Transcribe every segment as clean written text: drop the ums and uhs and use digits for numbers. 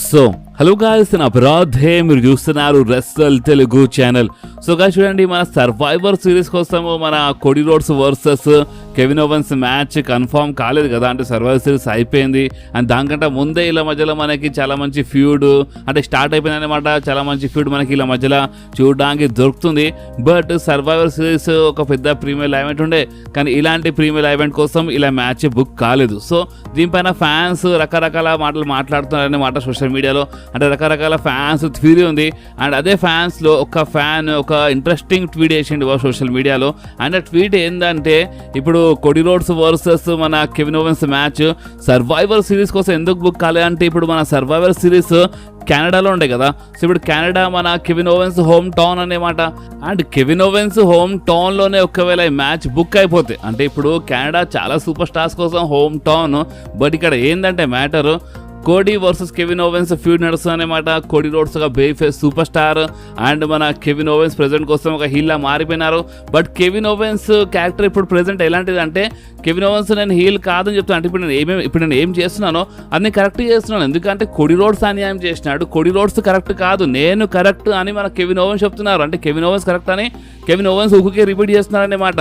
So hello guys, నా అపరాధే మీరు చూస్తున్నారు రెస్సల్ తెలుగు ఛానల్. సో గాయ్స్ చూడండి, మన సర్వైవర్ సిరీస్ కోసము మన Cody roads versus Kevin ovens match confirm కాలేదు కదా, అంటే సర్వైవర్ సిరీస్ అయిపోయింది. అండ్ దానికంటే ముందే ఇలా మధ్యలో మనకి చాలా మంచి ఫ్యూడ్ అంటే స్టార్ట్ అయిపోయింది అనమాట. చాలా మంచి ఫ్యూడ్ మనకి ఇలా మధ్యలో చూడడానికి దొరుకుతుంది. బట్ సర్వైవర్ సిరీస్ ఒక పెద్ద ప్రీమియర్ ఈవెంట్ ఉండే, కానీ ఇలాంటి ప్రీమియర్ ఈవెంట్ కోసం ఇలా మ్యాచ్ బుక్ కాలేదు. సో దీనిపైన ఫ్యాన్స్ రకరకాల మాటలు మాట్లాడుతున్నారనే మాట సోషల్ మీడియాలో, అంటే రకరకాల ఫ్యాన్స్ థియరీ ఉంది. అండ్ అదే ఫ్యాన్స్లో ఒక ఫ్యాన్ ఒక ఇంట్రెస్టింగ్ ట్వీట్ చేసిండు సోషల్ మీడియాలో. అండ్ ఆ ట్వీట్ ఏంటంటే, ఇప్పుడు కోడీ రోడ్స్ వర్సెస్ మన Kevin ovens match survivor series కోసం ఎందుకు బుక్ కాలేదు అంటే, ఇప్పుడు మన సర్వైవర్ సిరీస్ కెనడాలో ఉండే కదా. సో ఇప్పుడు కెనడా మన కెవిన్ ఓవెన్స్ హోమ్ టౌన్ అనేమాట. అండ్ కెవిన్ ఓవెన్స్ హోమ్ టౌన్లోనే ఒకవేళ ఈ మ్యాచ్ బుక్ అయిపోతే, అంటే ఇప్పుడు కెనడా చాలా సూపర్ స్టార్స్ కోసం హోమ్ టౌన్. బట్ ఇక్కడ ఏంటంటే matter, Cody versus Kevin Owens feud నడుస్తుంది అనమాట. కోడీ రోడ్స్ ఒక baby face super star and మన కెవిన్ ఓవెన్స్ ప్రెజెంట్ కోసం ఒక హీల్లా మారిపోయినారు. బట్ కెవిన్ ఓవెన్స్ క్యారెక్టర్ ఇప్పుడు ప్రెజెంట్ ఎలాంటిది అంటే, కెవిన్ ఓవెన్స్ నేను హీల్ కాదని చెప్తాను. అంటే ఇప్పుడు నేను ఏం చేస్తున్నానో అన్ని కరెక్ట్ చేస్తున్నాను. ఎందుకంటే కోడీ రోడ్స్ అన్యాయం చేసినాడు, కోడీ రోడ్స్ కరెక్ట్ కాదు, నేను కరెక్ట్ అని మన కెవిన్ ఓవెన్స్ చెప్తున్నారు. అంటే కెవిన్ ఓవెన్స్ కరెక్ట్ అని కెవిన్ ఓవెన్స్ ఊరికే రిపీట్ చేస్తున్నారు అన్నమాట.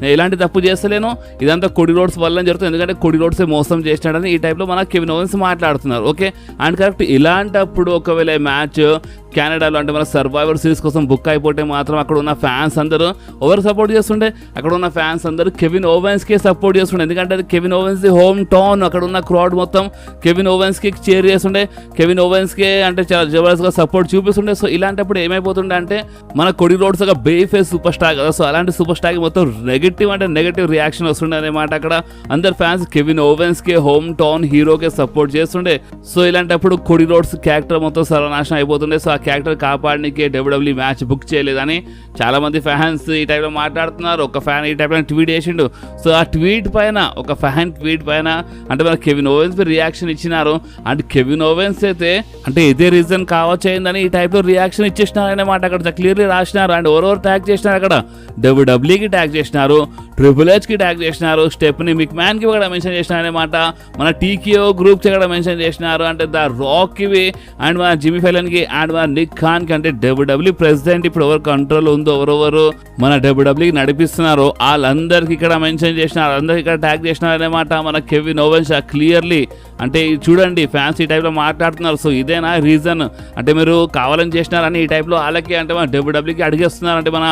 నేను ఎలాంటి తప్పు చేస్తలేను, ఇదంతా కోడీ రోడ్స్ వల్ల జరుగుతుంది, ఎందుకంటే కోడీ రోడ్సే మోసం చేసినాడని ఈ టైప్లో మన కెవిన్ ఓవెన్స్ మాట్లాడుతున్నారు. Okay, and correct. ఇలాంటప్పుడు ఒకవేళ మ్యాచ్ కెనడాలో అంటే మన సర్వైవర్ సిరీస్ కోసం బుక్ అయిపోతే మాత్రం అక్కడ ఉన్న ఫ్యాన్స్ అందరూ ఎవరు సపోర్ట్ చేస్తుండే, అక్కడ ఉన్న ఫ్యాన్స్ అందరూ కెవిన్ ఓవెన్స్కే సపోర్ట్ చేస్తుండే. ఎందుకంటే అది కెవిన్ ఓవెన్స్ హోమ్ టౌన్, అక్కడ ఉన్న క్రౌడ్ మొత్తం కెవిన్ ఓవెన్స్కి చేర్ చేస్తుండే, కెవిన్ ఓవెన్స్కే అంటే చాలా జబర్దస్త్గా సపోర్ట్ చూపిస్తుండే. సో ఇలాంటప్పుడు ఏమైపోతుండే అంటే, మన కోడీ రోడ్స్ ఒక బేబీ ఫేస్ సూపర్ స్టార్ కదా. సో అలాంటి సూపర్ స్టార్కి మొత్తం నెగటివ్ రియాక్షన్ వస్తుండే అనమాట. అక్కడ అందరు ఫ్యాన్స్ కెవిన్ ఓవెన్స్కే హోమ్ టౌన్ హీరోకే సపోర్ట్ చేస్తుండే. సో ఇలాంటప్పుడు కోడీ రోడ్స్ క్యారెక్టర్ మొత్తం సర్వనాశనం అయిపోతుండే. సో ఆ క్యారెక్టర్ కాపాడడానికి డబ్ల్యూడబ్ల్యూ మ్యాచ్ బుక్ చేయలేదని చాలా మంది ఫ్యాన్స్ ఈ టైప్లో మాట్లాడుతున్నారు. ఒక ఫ్యాన్ ఈ టైప్లో ట్వీట్ చేసిండు. సో ఆ ట్వీట్ పైన ఒక ఫ్యాన్ ట్వీట్ పైన అంటే మన కెవిన్ ఓవెన్స్ రియాక్షన్ ఇచ్చినారు. అండ్ కెవిన్ ఓవెన్స్ అయితే అంటే ఇదే రీజన్ కావచ్చు అయిందని ఈ టైప్లో రియాక్షన్ ఇచ్చేసినారు అన్నమాట. అక్కడ క్లియర్లీ రాసినారు. అండ్ ఎవరెవరు ట్యాగ్ చేసినారు, అక్కడ డబ్ల్యూడబ్ల్యూకి ట్యాగ్ చేసినారు, ట్రిపుల్ హెచ్కి ట్యాగ్ చేసినారు, స్టెఫనీ మెక్మ్యాన్కి కూడా మెన్షన్ చేసినారు అనమాట, మన టీకేఓ గ్రూప్కి కూడా మెన్షన్ చేసినారు, అంటే ద రాక్కి అండ్ మన జిమ్మీ ఫెలన్కి అండ్ మన నిక్ ఖాన్కి. అంటే డబ్ల్యూడబ్ల్యూ ప్రెసిడెంట్ ఇప్పుడు ఎవరు కంట్రోల్ ఉందో, ఎవరెవరు మన డబ్ల్యూడబ్ల్యూకి నడిపిస్తున్నారో వాళ్ళందరికీ ఇక్కడ మెన్షన్ చేసినారు, అందరికి ఇక్కడ ట్యాగ్ చేసినారు అనమాట. మన కెవిన్ ఓవెన్స్ క్లియర్లీ అంటే చూడండి ఫ్యాన్స్ ఈ టైప్లో మాట్లాడుతున్నారు. సో ఇదేనా రీజన్ అంటే మీరు కావాలని చేసినారని ఈ టైప్లో వాళ్ళకి అంటే మన డబ్ల్యూడబ్ల్యూకి అడిగేస్తున్నారు, అంటే మన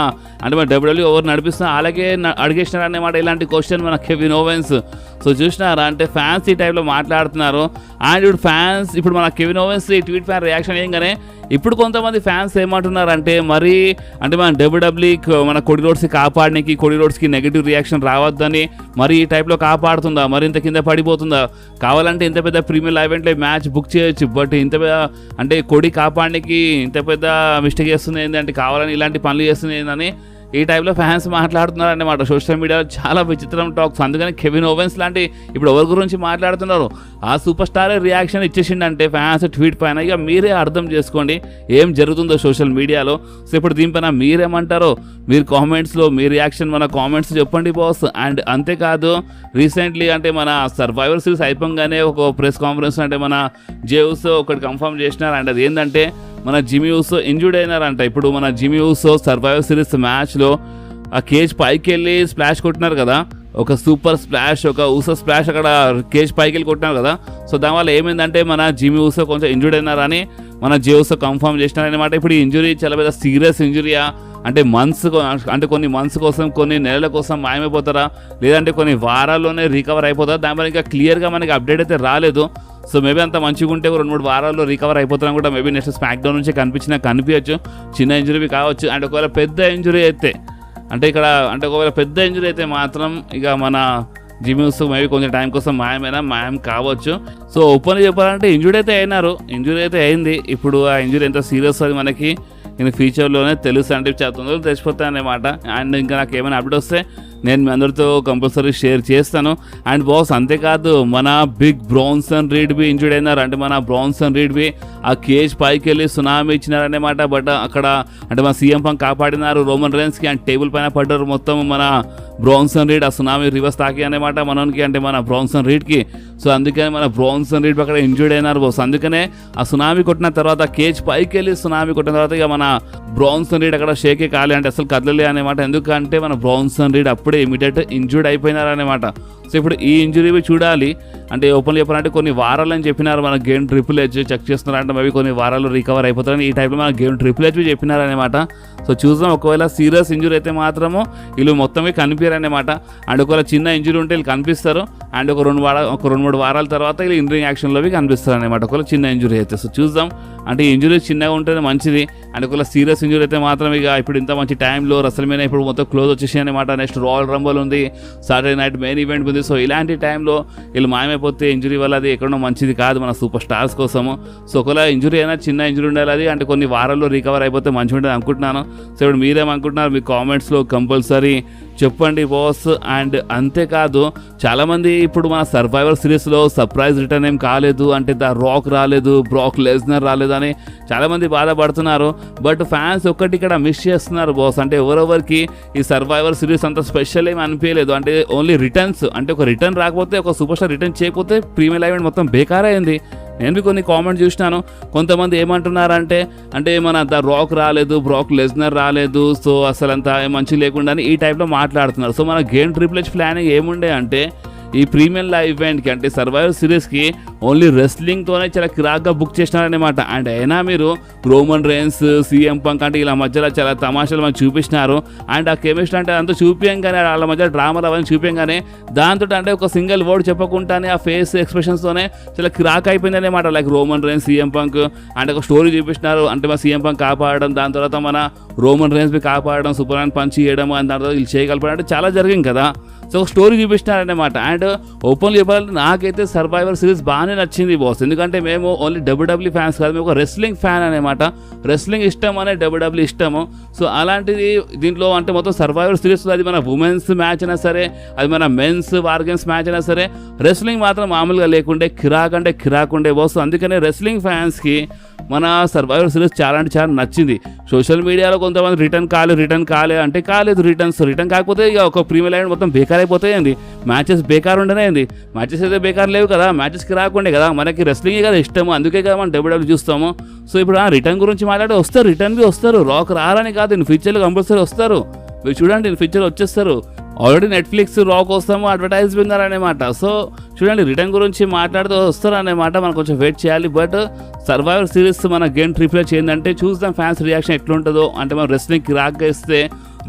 డబ్ల్యూడబ్ల్యూ ఎవరు నడిపిస్తున్నారు వాళ్ళకే అడిగేసినారు అన్నమాట ఇలాంటి క్వశ్చన్ మన కెవిన్ ఓవెన్స్. సో చూసినారా అంటే ఫ్యాన్స్ ఈ టైప్లో మాట్లాడుతున్నారు. అండ్ ఇప్పుడు ఫ్యాన్స్ ఇప్పుడు మన కెవిన్ ఓవెన్స్ ఈ ట్వీట్ ఫ్యాన్ రియాక్షన్ ఏంగానే ఇప్పుడు కొంతమంది ఫ్యాన్స్ ఏమంటున్నారు అంటే, మరి అంటే మన డబ్ల్యూడబ్ల్యూకి మన కోడీ రోడ్స్కి కాపాడడానికి కోడీ రోడ్స్కి నెగిటివ్ రియాక్షన్ రావద్దని మరి ఈ టైప్లో కాపాడుతుందా, మరి ఇంత కింద పడిపోతుందా, కావాలంటే ఇంత పెద్ద ప్రీమియర్ ఈవెంట్లో మ్యాచ్ బుక్ చేయొచ్చు. బట్ ఇంత పెద్ద అంటే కోడీ కాపాడడానికి ఇంత పెద్ద మిస్టేక్ చేస్తుంది ఏంటంటే, కావాలని ఇలాంటి పనులు చేస్తుంది ఏంటని ఈ టైప్లో ఫ్యాన్స్ మాట్లాడుతున్నారు అన్నమాట సోషల్ మీడియాలో. చాలా విచిత్రం టాక్స్. అందుకని కెవిన్ ఓవెన్స్ లాంటి ఇప్పుడు ఎవరి గురించి మాట్లాడుతున్నారు ఆ సూపర్ స్టార్ రియాక్షన్ ఇచ్చేసిండంటే ఫ్యాన్స్ ట్వీట్ పైన, ఇక మీరే అర్థం చేసుకోండి ఏం జరుగుతుందో సోషల్ మీడియాలో. సో ఇప్పుడు దీనిపైన మీరేమంటారో మీరు కామెంట్స్లో మీ రియాక్షన్ మన కామెంట్స్ చెప్పండి బాస్. అండ్ అంతేకాదు రీసెంట్లీ అంటే మన సర్వైవర్ సిరీస్ అయిపోగానే ఒక ప్రెస్ కాన్ఫరెన్స్ అంటే మన జేయూస్ ఒకటి కన్ఫర్మ్ చేసినారు. అండ్ అది ఏంటంటే, మన జిమ్మీ ఊసో ఇంజూర్డ్ అయినారంట. ఇప్పుడు మన జిమ్మీ ఊసో సర్వైవర్ సిరీస్ మ్యాచ్లో ఆ కేజ్ పైకి వెళ్ళి స్ప్లాష్ కొట్టినారు కదా, ఒక సూపర్ స్ప్లాష్, ఒక ఊసో స్ప్లాష్ అక్కడ కేజ్ పైకి వెళ్ళి కొట్టినారు కదా. సో దానివల్ల ఏమైందంటే మన జిమ్మీ ఊసో కొంచెం ఇంజూర్డ్ అయినారని మన జేయూసో కన్ఫర్మ్ చేసినారనమాట. ఇప్పుడు ఈ ఇంజురీ చాలా పెద్ద సీరియస్ ఇంజురీయా, అంటే కొన్ని మంత్స్ కోసం కొన్ని నెలల కోసం మాయమైపోతారా, లేదంటే కొన్ని వారాల్లోనే రికవర్ అయిపోతారా, దానిపైన ఇంకా క్లియర్గా మనకి అప్డేట్ అయితే రాలేదు. సో మేబీ అంత మంచిగా ఉంటే 2-3 వారాల్లో రికవర్ అయిపోతాం కూడా మేబీ నెక్స్ట్ స్మాక్ డౌన్ నుంచి కనిపించచ్చు. చిన్న ఇంజురీ కావచ్చు. అండ్ ఒకవేళ పెద్ద ఇంజురీ అయితే అంటే ఇక్కడ అంటే ఒకవేళ పెద్ద ఇంజురీ అయితే మాత్రం ఇక మన జిమ్మీ ఊసో మేబీ కొంచెం టైం కోసం మాయం కావచ్చు. సో ఓపెన్ చెప్పాలంటే ఇంజురీ అయితే అయింది. ఇప్పుడు ఆ ఇంజురీ ఎంత సీరియస్ అది మనకి నేను ఫ్యూచర్లోనే తెలుసు, అంటే చాలా తొందరగా తెచ్చిపోతాను అన్నమాట. అండ్ ఇంకా నాకు ఏమైనా అప్డేట్ వస్తే నేను మీ అందరితో కంపల్సరీ షేర్ చేస్తాను. అండ్ బాస్ అంతేకాదు మన బిగ్ బ్రాన్సన్ రీడ్ బి ఇంజూర్డ్ అయినారు. అంటే మన బ్రాన్సన్ రీడ్ బి ఆ కేజ్ పైకి వెళ్ళి సునామీ ఇచ్చినారన్నమాట. బట్ అక్కడ అంటే మన సీఎం పంక్ కాపాడినారు రోమన్ రైన్స్కి. అండ్ టేబుల్ పైన పడ్డారు మొత్తం మన బ్రాన్సన్ రీడ్. ఆ సునామీ రివర్స్ తాకి అన్నమాట మనకి, అంటే మన బ్రాన్సన్ రీడ్కి. సో అందుకని మన బ్రాన్సన్ రీడ్ అక్కడ ఇంజూర్డ్ అయినారు బాస్. అందుకనే ఆ సునామీ కొట్టిన తర్వాత కేజ్ పైకి వెళ్ళి సునామీ కొట్టిన తర్వాత ఇక మన బ్రాన్సన్ రీడ్ అక్కడ షేకే కాలే అంటే అసలు కదలలే అనమాట. ఎందుకంటే మన బ్రాన్సన్ రీడ్ అప్పుడే ఇమీడియట్ ఇంజూర్డ్ అయిపోయినారు అనమాట. సో ఇప్పుడు ఈ ఇంజురీ చూడాలి అంటే ఓపెన్ చెప్పాలంటే కొన్ని వారాలని చెప్పినారు మన గేమ్ ట్రిపుల్ హెచ్ చెక్ చేస్తున్నారంటే మేబీ కొన్ని వారాలు రికవర్ అయిపోతారని ఈ టైప్లో మన గేమ్ ట్రిపుల్ హెచ్ చెప్పినారనమాట. సో చూద్దాం, ఒకవేళ సీరియస్ ఇంజురీ అయితే మాత్రము వీళ్ళు మొత్తమే కనిపించారనమాట. అండ్ ఒకవేళ చిన్న ఇంజురీ ఉంటే వీళ్ళు కనిపిస్తారు అండ్ ఒక 2-3 వారాల తర్వాత వీళ్ళు ఇన్ రింగ్ యాక్షన్లోవి కనిపిస్తారు అనమాట ఒకవేళ చిన్న ఇంజురీ అయితే. సో చూద్దాం, అంటే ఇంజురీ చిన్నగా ఉంటేనే మంచిది. అండ్ ఒకవేళ సీరియస్ ఇంజురీ అయితే మాత్రం ఇక ఇప్పుడు ఇంత మంచి టైంలో రసల్మేనా ఇప్పుడు మొత్తం క్లోజ్ వచ్చేసి అనమాట. నెక్స్ట్ రాయల్ రంబల్ ఉంది, సాటర్డే నైట్ మెయిన్ ఈవెంట్ ఉంది. సో ఇలాంటి టైంలో వీళ్ళు మాయమైపోతే ఇంజురీ వల్ల అది ఎక్కడో మంచిది కాదు మన సూపర్ స్టార్స్ కోసము. సో ఒకవేళ ఇంజురీ అయినా చిన్న ఇంజురీ ఉండాలి అది అంటే కొన్ని వారాల్లో రికవర్ అయిపోతే మంచిగా ఉంటుంది అనుకుంటున్నాను. సో ఇప్పుడు మీరేమనుకుంటున్నారు మీ కామెంట్స్లో కంపల్సరీ చెప్పండి బాస్. అండ్ అంతేకాదు చాలామంది ఇప్పుడు మన సర్వైవర్ సిరీస్లో సర్ప్రైజ్ రిటర్న్ ఏం కాలేదు అంటే ద రాక్ రాలేదు, బ్రాక్ లెస్నర్ రాలేదు అని చాలామంది బాధపడుతున్నారు. బట్ ఫ్యాన్స్ ఒక్కటి ఇక్కడ మిస్ చేస్తున్నారు బాస్. అంటే ఎవరెవరికి ఈ సర్వైవర్ సిరీస్ అంత స్పెషల్ ఏమి అనిపించలేదు. అంటే ఓన్లీ రిటర్న్స్ అంటే ఒక రిటర్న్ రాకపోతే ఒక సూపర్ స్టార్ రిటర్న్ చేయకపోతే ప్రీమియర్ ఈవెంట్ మొత్తం బేకారైంది. నేను కొన్ని కామెంట్ చూసినాను, కొంతమంది ఏమంటున్నారంటే అంటే మన ద రాక్ రాలేదు, బ్రాక్ లెస్నర్ రాలేదు, సో అసలు అంతా మంచి లేకుండా అని ఈ టైప్లో మాట్లాడుతున్నారు. సో మన గేమ్ ట్రిపుల్ హెచ్ ప్లానింగ్ ఏముండే అంటే ఈ ప్రీమియర్ ఈవెంట్కి అంటే సర్వైవర్ సిరీస్కి ఓన్లీ రెస్లింగ్తోనే చాలా కిరాక్గా బుక్ చేసినారనమాట. అండ్ అయినా మీరు రోమన్ రేన్స్, సీఎం పంక్ అంటే ఇలా మధ్యలో చాలా తమాషాలు మనకు చూపించినారు. అండ్ ఆ కెమిస్ట్రీ అంటే అంతా చూపించగానే వాళ్ళ మధ్య డ్రామాలు అవన్నీ చూపించగానే దాంతో అంటే ఒక సింగిల్ వర్డ్ చెప్పకుండానే ఆ ఫేస్ ఎక్స్ప్రెషన్స్తోనే చాలా కిరాక్ అయిపోయింది అనమాట. Like Roman rains, CM punk అంటే ఒక స్టోరీ చూపించినారు. అంటే మన సీఎం పంక్ కాపాడడం, దాని తర్వాత మన రోమన్ రేన్స్ని కాపాడడం, సూపర్ మ్యాన్ పంచ్ చేయడం, అండ్ దాని తర్వాత వీళ్ళు చేయగలపడం అంటే చాలా జరిగింది కదా. సో ఒక స్టోరీ చూపించినారనమాట. అండ్ ఓపెన్లీ చెప్పాలంటే నాకైతే సర్వైవర్ సిరీస్ బాగానే నచ్చింది బాస్. ఎందుకంటే మేము ఓన్లీ డబ్ల్యూడబ్ల్యూ ఫ్యాన్స్ కాదు, మేము ఒక రెస్లింగ్ ఫ్యాన్ అనమాట. రెస్లింగ్ ఇష్టం అనే డబ్ల్యూడబ్ల్యూ ఇష్టము. సో అలాంటిది దీంట్లో అంటే మొత్తం సర్వైవర్ సిరీస్లో అది మన ఉమెన్స్ మ్యాచ్ అయినా సరే, అది మన మెన్స్ వార్ గేమ్స్ మ్యాచ్ అయినా సరే, రెస్లింగ్ మాత్రం మామూలుగా లేకుండే కిరాక్ అంటే కిరాక్ ఉండే బాస్. అందుకనే రెస్లింగ్ ఫ్యాన్స్కి మన సర్వైవర్ సిరీస్ చాలా అంటే చాలా నచ్చింది. సోషల్ మీడియాలో కొంతమంది రిటర్న్ కాలే అంటే కాలేదు. రిటర్న్ కాకపోతే ఇక ఒక ప్రీమియర్ ఈవెంట్ మొత్తం బేకార్ అయిపోతాయండి. మ్యాచెస్ బేకార్ ఉండేనండి. మ్యాచెస్ అయితే బేకార్ లేవు కదా, మ్యాచెస్కి రాకుండే కదా. మనకి రెస్లింగే కదా ఇష్టము, అందుకే కదా మనం డబ్ల్యూడబ్ల్యూ చూస్తాము. సో ఇప్పుడు ఆ రిటర్న్ గురించి మాట్లాడి వస్తారు, రిటర్న్ బి వస్తారు. రాక్ రారని కాదు, ఇన్ ఫ్యూచర్లో కంపల్సరీ వస్తారు. మీరు చూడండి ఇన్ ఫ్యూచర్ వచ్చేస్తారు. ఆల్రెడీ నెట్ఫ్లిక్స్ రాక్ వస్తాము అడ్వర్టైజ్ విన్నారనమాట. సో చూడండి రిటర్న్ గురించి మాట్లాడుతూ వస్తారనమాట. మనం కొంచెం వెయిట్ చేయాలి. బట్ సర్వైవర్ సిరీస్ మన గేమ్ ట్రిపుల్ హెచ్ ఏంటంటే చూద్దాం ఫ్యాన్స్ రియాక్షన్ ఎట్లుంటుందో. అంటే మనం రెస్లింగ్కి రాక్గా ఇస్తే,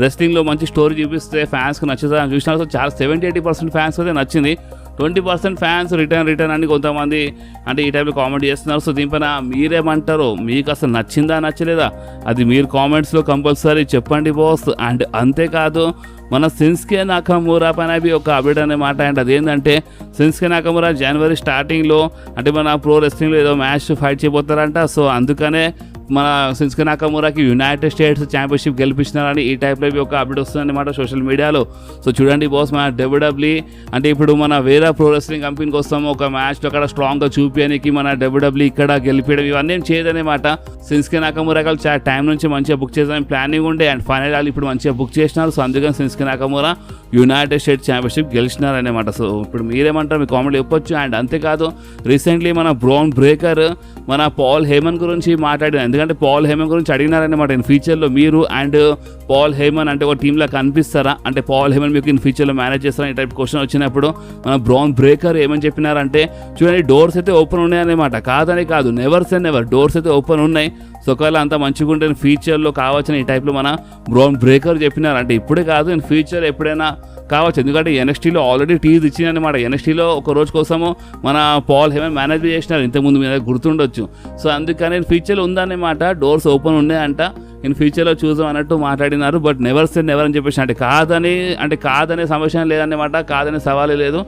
రెస్లింగ్లో మంచి స్టోరీ చూపిస్తే ఫ్యాన్స్కి నచ్చుతుంది చూసినా. సో చాలా 70-80% ఫ్యాన్స్ అయితే నచ్చింది. 20% ఫ్యాన్స్ రిటర్న్ అని కొంతమంది అంటే ఈ టైప్లో కామెంట్ చేస్తున్నారు. సో దీనిపైన మీరేమంటారు? మీకు అసలు నచ్చిందా నచ్చలేదా అది మీరు కామెంట్స్లో కంపల్సరీ చెప్పండి బాస్. అండ్ అంతేకాదు మన షిన్సుకే నాకమురా పైన ఒక అప్డేట్ అన్నమాట. అండ్ అదేంటంటే షిన్సుకే నాకమురా జనవరి స్టార్టింగ్లో అంటే మన ప్రో రెస్లింగ్లో ఏదో మ్యాచ్ ఫైట్ చేయబోతారంట. సో అందుకనే మన షిన్సుకే నాకమురాకి యునైటెడ్ స్టేట్స్ ఛాంపియన్షిప్ గెలిపించినారని ఈ టైప్లో ఒక అప్డేట్ వస్తుందన్నమాట సోషల్ మీడియాలో. సో చూడండి బాస్, మన డబ్ల్యూడబ్ల్యూ అంటే ఇప్పుడు మన వేరే ప్రో రెస్లింగ్ కంపెనీకి వస్తాము ఒక మ్యాచ్లో అక్కడ స్ట్రాంగ్గా చూపించడానికి మన డబ్ల్యూడబ్ల్యూ ఇక్కడ గెలిపించడం ఇవన్నీ ఏం చేయదన్నమాట. షిన్సుకే నాకమురా చాలా టైం నుంచి మంచిగా బుక్ చేద్దామని ప్లానింగ్ ఉండే. అండ్ ఫైనల్ ఇప్పుడు మంచిగా బుక్ చేసినారు. సో అందుకని Shinsuke Nakamura United States championship గెలిచినారనమాట. సో ఇప్పుడు మీరేమంటారు? మీ కామెంట్ చెప్పొచ్చు. అండ్ అంతేకాదు రీసెంట్లీ మన బ్రౌన్ బ్రేకర్ మన పాల్ హేమన్ గురించి మాట్లాడిన. ఎందుకంటే పాల్ హేమన్ గురించి అడిగినారనమాట. ఇన్ ఫ్యూచర్లో మీరు అండ్ పాల్ హేమన్ అంటే ఒక టీంలో కనిపిస్తారా, అంటే పాల్ హేమన్ మీకు ఇన్ ఫ్యూచర్లో మేనేజ్ చేస్తారా ఈ టైప్ క్వశ్చన్ వచ్చినప్పుడు మన బ్రౌన్ బ్రేకర్ ఏమని చెప్పినారంటే చూడండి డోర్స్ అయితే ఓపెన్ ఉన్నాయన్నమాట. కాదని కాదు, నెవర్స్ అండ్ నెవర్ డోర్స్ అయితే ఓపెన్ ఉన్నాయి. సో ఒకవేళ అంత మంచిగా ఉంటే ఫ్యూచర్లో కావచ్చని ఈ టైప్లో మన బ్రౌన్ బ్రేకర్ చెప్పినారు. అంటే ఇప్పుడే కాదు, ఇన్ ఫ్యూచర్ ఎప్పుడైనా కావచ్చు. ఎందుకంటే ఎన్ఎక్స్టీలో ఆల్రెడీ టీజ్ ఇచ్చిందనమాట. ఎన్ఎక్స్టీలో ఒక రోజు కోసము మన పాల్ హేమన్ మేనేజ్ చేసినారు, ఇంతకుముందు మీద గుర్తుండొచ్చు. సో అందుకని ఫ్యూచర్లో ఉందన్నమాట, డోర్స్ ఓపెన్ ఉన్నాయంట. ఇన్ ఫ్యూచర్లో చూసాం అన్నట్టు మాట్లాడినారు. బట్ నెవర్ సెడ్ నెవర్ అని చెప్పేసి అంటే కాదనే సమస్య లేదన్నమాట, కాదనే సవాలే లేదు.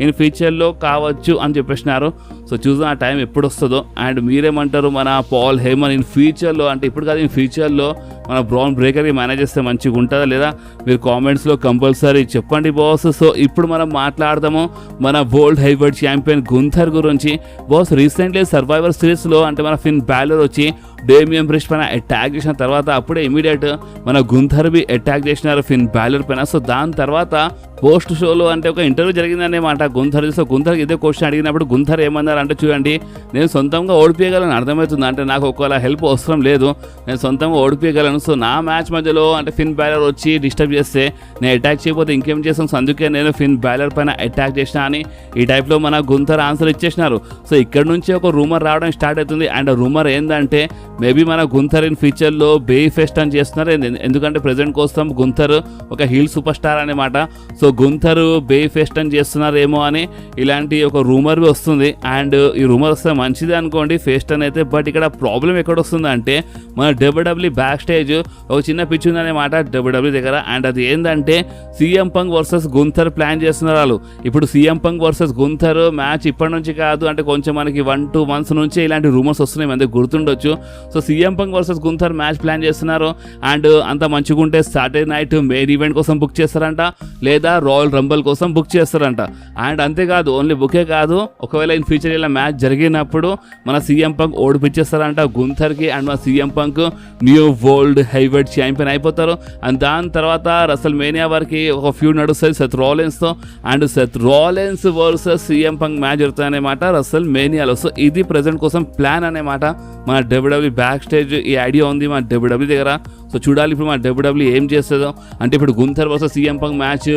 ఇన్ ఫ్యూచర్లో కావచ్చు అని చెప్పేసినారు. సో చూద్దాం ఆ టైం ఎప్పుడు వస్తుందో. అండ్ మీరేమంటారు? మన పాల్ హేమన్ ఇన్ ఫ్యూచర్లో అంటే ఇప్పుడు కాదు, ఇన్ ఫ్యూచర్లో మన బ్రౌన్ బ్రేకర్కి మేనేజ్ చేస్తే మంచిగా ఉంటుందా లేదా మీరు కామెంట్స్లో కంపల్సరీ చెప్పండి బాస్. సో ఇప్పుడు మనం మాట్లాడదాము మన వరల్డ్ హెవీవెయిట్ ఛాంపియన్ గుంథర్ గురించి. బాస్ రీసెంట్లీ సర్వైవర్ సిరీస్లో అంటే మన ఫిన్ బ్యాలర్ వచ్చి డేమియన్ ప్రిస్ట్ పైన అటాక్ చేసిన తర్వాత అప్పుడే ఇమీడియట్ మన గుంథర్ బి అటాక్ చేసినారు ఫిన్ బ్యాలర్ పైన. సో దాని తర్వాత పోస్ట్ షోలో అంటే ఒక ఇంటర్వ్యూ జరిగిందనేమాట గుంథర్. సో గుంథర్కి ఇదే క్వశ్చన్ అడిగినప్పుడు గుంథర్ ఏమన్నారు అంటే, చూడండి నేను సొంతంగా ఓడిపోయగలను అర్థమవుతుంది, అంటే నాకు ఒకవేళ హెల్ప్ అవసరం లేదు, నేను సొంతంగా ఓడిపోయగలను. సో నా మ్యాచ్ మధ్యలో అంటే ఫిన్ బ్యాలర్ వచ్చి డిస్టర్బ్ చేస్తే నేను అటాక్ చేయకపోతే ఇంకేం చేస్తాను, సో అందుకే నేను ఫిన్ బ్యాలర్ పైన అటాక్ చేసిన అని ఈ టైప్లో మన గుంథర్ ఆన్సర్ ఇచ్చేసినారు. సో ఇక్కడ నుంచి ఒక రూమర్ రావడం స్టార్ట్ అవుతుంది. అండ్ రూమర్ ఏంటంటే మేబీ మన గుంథర్ ఇన్ ఫ్యూచర్లో బేబీ ఫెస్ట్ అని చేస్తున్నారు. ఎందుకంటే ప్రెజెంట్ కోసం గుంథర్ ఒక హీల్ సూపర్ స్టార్ అనమాట. సో గుంథర్ బేబీ ఫెస్ట్ అని చేస్తున్నారేమో అని ఇలాంటి ఒక రూమర్ వస్తుంది. అండ్ ఈ రూమర్ వస్తే మంచిది అనుకోండి ఫెస్ట్ అని అయితే. బట్ ఇక్కడ ప్రాబ్లం ఎక్కడ వస్తుంది అంటే మన డబ్ల్యూడబ్ల్యూ బ్యాక్ స్టేజ్ ఒక చిన్న పిచ్ ఉందనేమాట డబ్ల్యూడబ్ల్యూ దగ్గర. అండ్ అది ఏంటంటే CM Punk versus Gunther plan చేస్తున్నారు వాళ్ళు. ఇప్పుడు CM Punk versus Gunther match ఇప్పటి నుంచి కాదు, అంటే కొంచెం మనకి 1-2 months నుంచి ఇలాంటి రూమర్స్ వస్తున్నాయి, మనకి గుర్తుండొచ్చు. So CM Punk versus Gunther match plan చేస్తున్నారు. అండ్ అంత మంచిగా ఉంటే సాటర్డే నైట్ మెయిన్ ఈవెంట్ కోసం బుక్ చేస్తారంట, లేదా రాయల్ రంబల్ కోసం బుక్ చేస్తారంట. అండ్ అంతేకాదు ఓన్లీ బుకే కాదు, ఒకవేళ ఇన్ ఫ్యూచర్ ఇలా మ్యాచ్ జరిగినప్పుడు మన సీఎం పంక్ ఓడిపించేస్తారంట గుంథర్కి. అండ్ మన CM Punk new world heavyweight champion అయిపోతారు. అండ్ దాని తర్వాత రసల్ మేనియా వారికి ఒక ఫ్యూడ్ నడుస్తుంది సెత్ రాలిన్స్తో. And Seth Rollins versus CM punk match జరుగుతుంది అనమాట రసల్ మేనియాలో. సో ఇది ప్రెజెంట్ కోసం ప్లాన్ అనమాట. మన డబ్ల్యూడబ్ల్యూ బ్యాక్ స్టేజ్ ఈ ఐడియా ఉంది మన డబ్ల్యూడబ్ల్యూ దగ్గర. సో చూడాలి ఇప్పుడు మన డబ్ల్యూడబ్ల్యూ ఏం చేస్తుందో. అంటే ఇప్పుడు Gunther versus CM punk match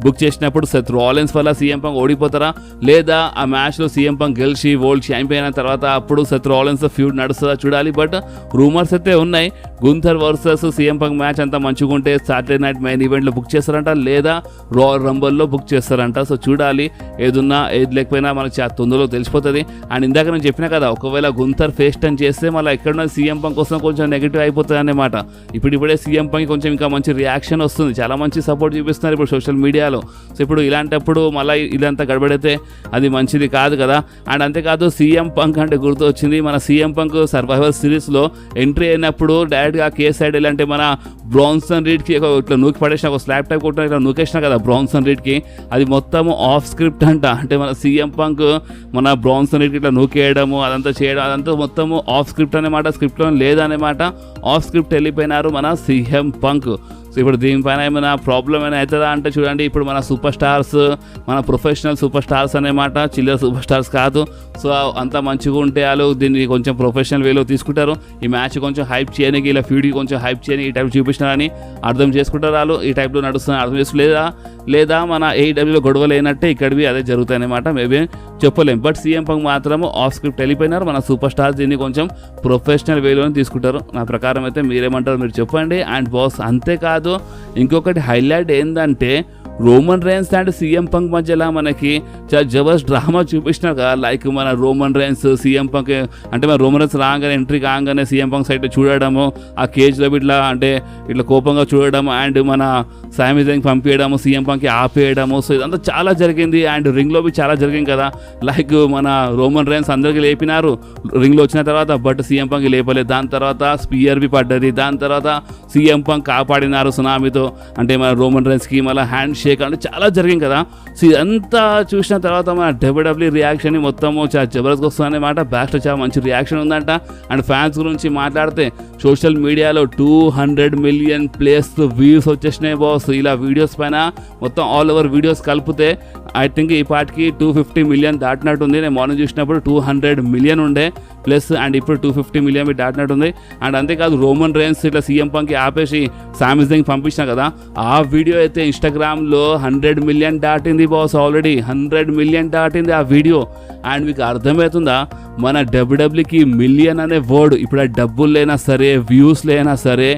book చేసినప్పుడు సెత్ రాలిన్స్ వల్ల సీఎం పంక్ ఓడిపోతారా, లేదా ఆ మ్యాచ్లో సీఎం పంక్ గెలిచి వరల్డ్ ఛాంపియన్ అయిన తర్వాత అప్పుడు సెత్ రాలిన్స్ ఫ్యూడ్ నడుస్తుందా చూడాలి. బట్ రూమర్స్ అయితే ఉన్నాయి Gunther versus CM punk match అంతా మంచిగా ఉంటే సాటర్డే నైట్ మెయిన్ ఈవెంట్లో బుక్ చేస్తారంట, లేదా రాయల్ రంబల్లో బుక్ చేస్తారంట. సో చూడాలి, ఏదున్నా ఏది లేకపోయినా మనకు తొందరలో తెలిసిపోతుంది. అండ్ ఇందాక నేను చెప్పినా కదా, ఒకవేళ గుంథర్ ఫేస్ టర్న్ చేస్తే మళ్ళీ ఎక్కడున్న సీఎం పంక్ కోసం కొంచెం నెగిటివ్ అయిపోతుంది అన్నమాట. ఇప్పుడే సీఎం పంక్ కొంచెం ఇంకా మంచి రియాక్షన్ వస్తుంది, చాలా మంచి సపోర్ట్ చూపిస్తున్నారు ఇప్పుడు సోషల్ మీడియాలో. సో ఇప్పుడు ఇలాంటప్పుడు మళ్ళీ ఇదంతా గడబడితే అది మంచిది కాదు కదా. అండ్ అంతేకాదు సీఎం పంక్ అంటే గుర్తు వచ్చింది, మన సీఎం పంక్ సర్వైవర్ సిరీస్లో ఎంట్రీ అయినప్పుడు డైరెక్ట్గా కేస్ సైడ్ వెళ్ళంటే మన బ్రాన్సన్ రీడ్కి ఇట్లా నూకి పడేసిన ఒక స్లాబ్ టైప్ కొట్టిన ఇట్లా నూకేసిన కదా బ్రాన్సన్ రీడ్కి, అది మొత్తం ఆఫ్ స్క్రిప్ట్ అంట. అంటే మన సీఎం పంక్ మన బ్రాన్సన్ రీడ్కి ఇట్లా నూకేయడము అదంతా చేయడం అదంతా మొత్తము ఆఫ్ స్క్రిప్ట్ అనమాట, స్క్రిప్ట్లో లేదనమాట. ఆఫ్ స్క్రిప్ట్ వెళ్ళిపోయినారు మన సీఎం పంక్. సో ఇప్పుడు దీనిపైన ఏమైనా ప్రాబ్లం ఏమైనా అవుతుందా అంటే చూడండి, ఇప్పుడు మన సూపర్ స్టార్స్ మన ప్రొఫెషనల్ సూపర్ స్టార్స్ అనమాట, చిల్లర సూపర్ స్టార్స్ కాదు. సో అంత మంచిగా ఉంటే వాళ్ళు దీన్ని కొంచెం ప్రొఫెషనల్ వేలో తీసుకుంటారు. ఈ మ్యాచ్ కొంచెం హైప్ చేయడానికి, ఇలా ఫీడ్కి కొంచెం హైప్ చేయడానికి ఈ టైప్ చూపించినారని అర్థం చేసుకుంటారు వాళ్ళు. ఈ టైప్లో నడుస్తున్నారు అర్థం చేసుకోలేదా, లేదా మన ఏఈడబ్ల్యూలో గొడవలు అయినట్టే ఇక్కడివి అదే జరుగుతాయి అనమాట. మేబీ చెప్పలేం. బట్ సీఎం పంక్ మాత్రం ఆఫ్ స్క్రిప్ట్ వెళ్ళిపోయినారు. మన సూపర్ స్టార్స్ దీన్ని కొంచెం ప్రొఫెషనల్ వేలోనే తీసుకుంటారు. నా ప్రకారం అయితే మీరేమంటారు మీరు చెప్పండి. అండ్ బాస్ అంతేకాదు ఇంకొకటి హైలైట్ ఏంటంటే Roman Reigns and CM punk మధ్యలో మనకి చాలా జబర్దస్త్ డ్రామా చూపించినారు కదా. లైక్ మన రోమన్ రైన్స్ సీఎం పంక్ అంటే మన రోమన్ రైన్స్ రాగానే ఎంట్రీ కాగానే సీఎం పంక్ సైడ్ చూడడము, ఆ కేజ్లో ఇట్లా అంటే ఇట్లా కోపంగా చూడడము, అండ్ మన సామీ జంగ్ పంపించడము, సీఎం పంక్కి ఆపేయడము. సో ఇదంతా చాలా జరిగింది. అండ్ రింగ్లో చాలా జరిగింది కదా. లైక్ మన రోమన్ రైన్స్ అందరికీ లేపినారు రింగ్లో వచ్చిన తర్వాత, బట్ సీఎం పంక్ లేపలేదు. దాని తర్వాత స్పియర్ బి పడ్డది. దాని తర్వాత సీఎం పంక్ కాపాడినారు సునామీతో, అంటే మన రోమన్ రైన్స్కి మళ్ళీ హ్యాండ్ షేక్ అంటే చాలా జరిగింది కదా. సో ఇదంతా చూసిన తర్వాత మన డబ్ల్యూడబ్ల్యూ రియాక్షన్ మొత్తము చాలా జబర్దస్త్ వస్తుంది అనమాట. బ్యాక్లో చాలా మంచి రియాక్షన్ ఉందంట. అండ్ ఫ్యాన్స్ గురించి మాట్లాడితే సోషల్ మీడియాలో 200 million ప్లేస్ వ్యూస్ వచ్చేసినాయి బాస్. ఇలా వీడియోస్ పైన మొత్తం ఆల్ ఓవర్ వీడియోస్ కలిపితే ఐ థింక్ ఈ పాటికి 250 million దాటినట్టుంది. నేను మార్నింగ్ చూసినప్పుడు 200 million ఉండే ప్లస్, అండ్ ఇప్పుడు 250 million దాటినట్టుంది. అండ్ అంతేకాదు రోమన్ రైన్స్ ఇట్లా సీఎం పంక్కి ఆపేసి సామీ జంగ్ పంపించిన కదా, ఆ వీడియో అయితే ఇన్స్టాగ్రామ్లో 100 million దాటింది బాస్. ఆల్రెడీ 100 million దాటింది ఆ వీడియో. అండ్ మీకు అర్థమవుతుందా, మన డబ్ల్యూడబ్ల్యూకి మిలియన్ అనే వర్డ్ ఇప్పుడు ఆ డబ్బులు లేనా సరే వ్యూస్ లేనా సరే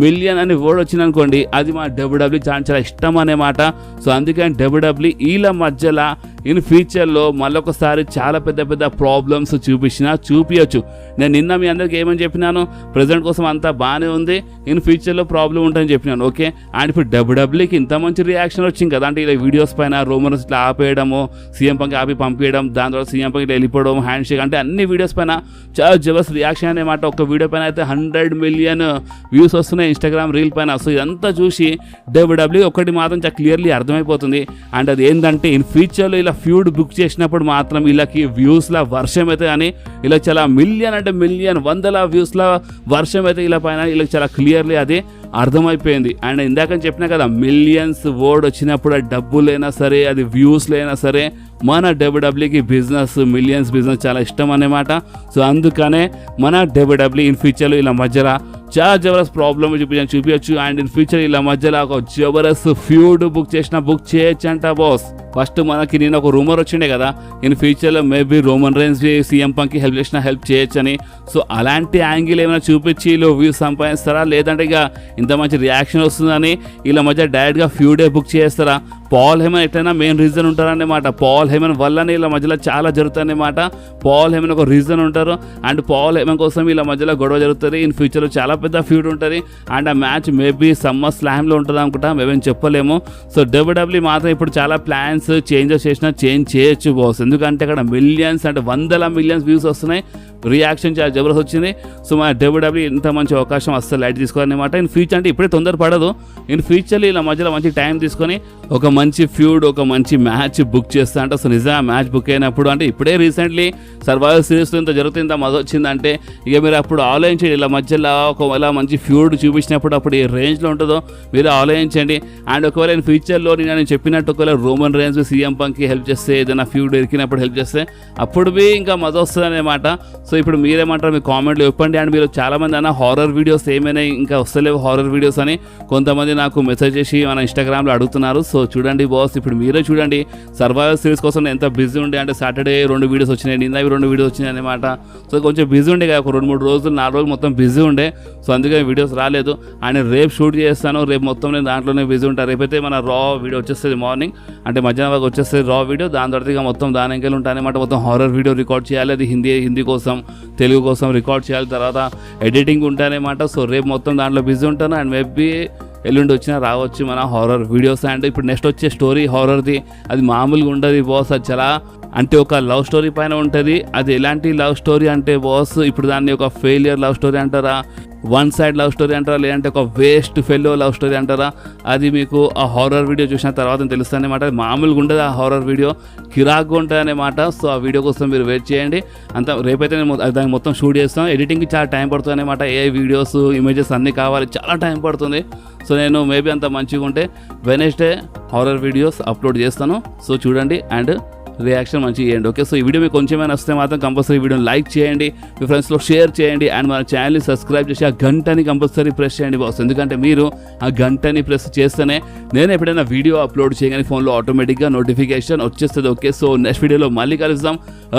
మిలియన్ అనే వర్డ్ వచ్చిందనుకోండి, అది మా డబ్ల్యూడబ్ల్యూ చాలా ఇష్టం అనమాట. సో అందుకని డబ్ల్యూడబ్ల్యూ వీళ్ళ మధ్యలో ఇన్ ఫ్యూచర్లో మళ్ళొకసారి చాలా పెద్ద పెద్ద ప్రాబ్లమ్స్ చూపించచ్చు. నేను నిన్న మీ అందరికీ ఏమని చెప్పినాను, ప్రజెంట్ కోసం అంతా బాగానే ఉంది, ఇన్ ఫ్యూచర్లో ప్రాబ్లం ఉంటుందని చెప్పినాను. ఓకే, అండ్ ఇప్పుడు డబ్ల్యూడబ్ల్యూకి ఇంత మంచి రియాక్షన్ వచ్చింది కదా. అంటే ఇలా వీడియోస్ పైన రోమన్స్ ఇట్లా ఆపేయడము, సీఎం పంక్ ఆపి పంపించడం, దాని తర్వాత సీఎం పంక్ ఇట్లా వెళ్ళిపోవడం, హ్యాండ్ షేక్, అంటే అన్ని వీడియోస్ పైన చాలా జబర్దస్త్ రియాక్షన్ అనమాట. ఒక వీడియో పైన అయితే 100 million వ్యూస్ వస్తున్నాయి ఇన్స్టాగ్రామ్ రీల్ పైన. సో ఇదంతా చూసి డబ్ల్యూడబ్ల్యూ ఒకటి మాత్రం చాలా క్లియర్లీ అర్థమైపోతుంది. అండ్ అది ఏంటంటే ఇన్ ఫ్యూచర్లో ఇలా ఫ్యూడ్ బుక్ చేసినప్పుడు మాత్రం వీళ్ళకి వ్యూస్ల వర్షం అయితే కానీ ఇలా చాలా మిలియన్ అంటే మిలియన్ వందల వ్యూస్ల వర్షం అయితే ఇలా పైన వీళ్ళకి చాలా క్లియర్లీ అది అర్థమైపోయింది. అండ్ ఇందాక చెప్పినా కదా, మిలియన్స్ వర్డ్ వచ్చినప్పుడు డబ్బులైనా సరే, అది వ్యూస్లైనా సరే, మన డబ్ల్యూడబ్ల్యూకి బిజినెస్, మిలియన్స్ బిజినెస్ చాలా ఇష్టం అన్నమాట. సో అందుకనే మన డబ్ల్యూడబ్ల్యూ ఇన్ ఫ్యూచర్లో ఇలా మధ్యలో చాలా జబర్దస్త్ ప్రాబ్లమ్ చూపించచ్చు. అండ్ ఇన్ ఫ్యూచర్ ఇలా మధ్యలో ఒక జబర్దస్త్ ఫ్యూడ్ బుక్ చేయొచ్చు అంట బాస్. ఫస్ట్ మనకి నేను ఒక రూమర్ వచ్చిండే కదా, ఇన్ ఫ్యూచర్లో మేబీ రోమన్ రైన్స్ సీఎం పంక్కి హెల్ప్ చేయొచ్చు అని. సో అలాంటి యాంగిల్ ఏమైనా చూపించి వీళ్ళు వ్యూస్ సంపాదిస్తారా, లేదంటే ఇక ఇంత మంచి రియాక్షన్ వస్తుందని ఇలా మధ్య డైరెక్ట్గా ఫ్యూడే బుక్ చేస్తారా? పాల్ హేమన్ ఎట్లయినా మెయిన్ రీజన్ ఉంటారన్నమాట. పాల్ హేమన్ వల్లనే ఇలా మధ్యలో చాలా జరుగుతాయన్నమాట. పాల్ హేమన్ ఒక రీజన్ ఉంటారు, అండ్ పాల్ హేమన్ కోసం ఇలా మధ్యలో గొడవ జరుగుతుంది. ఇన్ ఫ్యూచర్లో చాలా పెద్ద ఫ్యూడ్ ఉంటుంది, అండ్ ఆ మ్యాచ్ మేబీ సమ్మర్ స్లామ్లో ఉంటుంది అనుకుంటా, మేమేం చెప్పలేము. సో డబ్ల్యూడబ్ల్యూ మాత్రం ఇప్పుడు చాలా ప్లాన్స్ చేంజెస్ చేసినా చేంజ్ చేయొచ్చు బాస్, ఎందుకంటే అక్కడ మిలియన్స్ అంటే వందల మిలియన్స్ వ్యూస్ వస్తున్నాయి, రియాక్షన్ చాలా జబర్దస్త్ వచ్చింది. సో మన డబ్ల్యూడబ్ల్యూ ఇంత మంచి అవకాశం అస్సలు లైట్ తీసుకోవాలన్నమాట. ఇన్ ఫ్యూచర్ అంటే ఇప్పుడే తొందర పడదు, ఇన్ ఫ్యూచర్లో ఇలా మధ్యలో మంచి టైం తీసుకొని ఒక మంచి ఫ్యూడ్, ఒక మంచి మ్యాచ్ బుక్ చేస్తా అంటే అసలు నిజంగా మ్యాచ్ బుక్ అయినప్పుడు అంటే ఇప్పుడే రీసెంట్లీ సర్వైవర్ సిరీస్లో ఇంత జరుగుతుంది, ఇంత మజ వచ్చిందంటే ఇక మీరు అప్పుడు ఆలోచించండి. ఇలా మధ్యలో ఒకవేళ మంచి ఫ్యూడ్ చూపించినప్పుడు అప్పుడు ఏ రేంజ్లో ఉంటుందో మీరు ఆలోచించండి. అండ్ ఒకవేళ ఇన్ ఫ్యూచర్లో నేను చెప్పినట్టు ఒకవేళ రోమన్ రైన్స్ సీఎం పంక్కి హెల్ప్ చేస్తే, ఏదైనా ఫ్యూడ్ ఎరికినప్పుడు హెల్ప్ చేస్తే అప్పుడు ఇంకా మజ వస్తుంది అనమాట. సో ఇప్పుడు మీరేమంటారు, మీ కామెంట్లో చెప్పండి. అండ్ మీరు చాలామంది అన్న హారర్ వీడియోస్ ఏమైనా ఇంకా వస్తలేవు హారర్ వీడియోస్ అని కొంతమంది నాకు మెసేజ్ చేసి మన ఇన్స్టాగ్రామ్లో అడుగుతున్నారు. సో చూడండి బాస్, ఇప్పుడు మీరే చూడండి, సర్వైవర్ సిరీస్ కోసం ఎంత బిజీ ఉండే అంటే సాటర్డే 2 వీడియోస్ వచ్చినాయి, నిన్న 2 వీడియోస్ వచ్చినాయి అనమాట. సో కొంచెం బిజీ ఉండే కదా, ఒక 2-3 రోజులు 4 రోజులు మొత్తం బిజీ ఉండే. సో అందుకే వీడియోస్ రాలేదు. అండ్ రేపు షూట్ చేస్తాను, రేపు మొత్తం నేను దాంట్లోనే బిజీ ఉంటాను. రేపైతే మన రా వీడియో వచ్చేస్తుంది మార్నింగ్, అంటే మధ్యాహ్నం వరకు వచ్చేస్తుంది రా వీడియో. దాని తర్వాత ఇక మొత్తం దాని ఎంకెళ్ళి ఉంటాను అనమాట. మొత్తం హారర్ వీడియో రికార్డ్ చేయాలి, అది హిందీ కోసం తెలుగు కోసం రికార్డ్ చేయాలి, తర్వాత ఎడిటింగ్ ఉంటానమాట. సో రేపు మొత్తం దాంట్లో బిజీ ఉంటాను. అండ్ మేబీ ఎల్లుండి వచ్చినా రావచ్చు మన హారర్ వీడియోస్. అండ్ ఇప్పుడు నెక్స్ట్ వచ్చే స్టోరీ హారర్ది, అది మామూలుగా ఉండదు బాస్, అది చాలా అంటే ఒక లవ్ స్టోరీ పైన ఉంటుంది. అది ఎలాంటి లవ్ స్టోరీ అంటే బాస్, ఇప్పుడు దాన్ని ఒక ఫెయిలియర్ లవ్ స్టోరీ అంటారా, వన్ సైడ్ లవ్ స్టోరీ అంటారా, లేదంటే ఒక వేస్ట్ ఫెల్లో లవ్ స్టోరీ అంటారా, అది మీకు ఆ హారర్ వీడియో చూసిన తర్వాత తెలుస్తుంది అనమాట. మామూలుగా ఉండదు ఆ హారర్ వీడియో, కిరాక్గా ఉంటుంది అనమాట. సో ఆ వీడియో కోసం మీరు వెయిట్ చేయండి. అంతా రేపైతే నేను దాన్ని మొత్తం షూట్ చేస్తాను. ఎడిటింగ్కి చాలా టైం పడుతుంది అనమాట. ఏ వీడియోస్ ఇమేజెస్ అన్నీ కావాలి, చాలా టైం పడుతుంది. సో నేను మేబీ అంత మంచిగా ఉంటే వెనస్డే హారర్ వీడియోస్ అప్లోడ్ చేస్తాను. సో చూడండి అండ్ రియాక్షన్ మంచిగా చేయండి. ఓకే, సో ఈ వీడియో మీకు కొంచెమైనా వస్తే మాత్రం కంపల్సరీ వీడియోని లైక్ చేయండి, మీ ఫ్రెండ్స్లో షేర్ చేయండి, అండ్ మన ఛానల్ని సబ్స్క్రైబ్ చేసి ఆ గంటని కంపల్సరీ ప్రెస్ చేయండి బాస్. ఎందుకంటే మీరు ఆ గంటని ప్రెస్ చేస్తేనే నేను ఎప్పుడైనా వీడియో అప్లోడ్ చేయగానే ఫోన్లో ఆటోమేటిక్గా నోటిఫికేషన్ వచ్చేస్తుంది. ఓకే, సో నెక్స్ట్ వీడియోలో మళ్ళీ కలుద్దాం.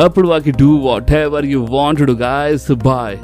అప్పుడు వాకి do whatever you want to guys. Bye.